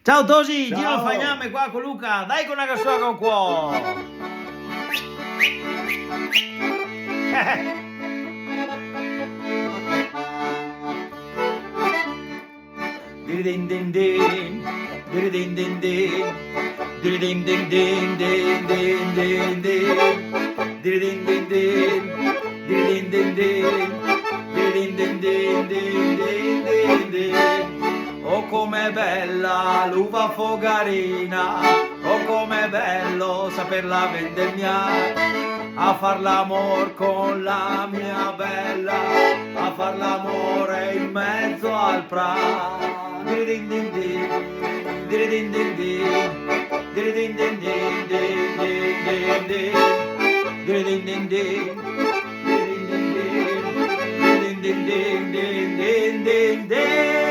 Ciao Tosi, giro il Ciao. faiame qua con Luca, dai con una cassola con cuore. Din din din, din din din din, din din din din din din din din, din din din din, din din din din, din din din din din din din. Oh com'è bella l'uva fogarina, oh com'è bello saperla vendemmiare, a far l'amor con la mia bella, a far l'amore in mezzo al prato. Din din din, din din din din, din din din din din din din, din din din din.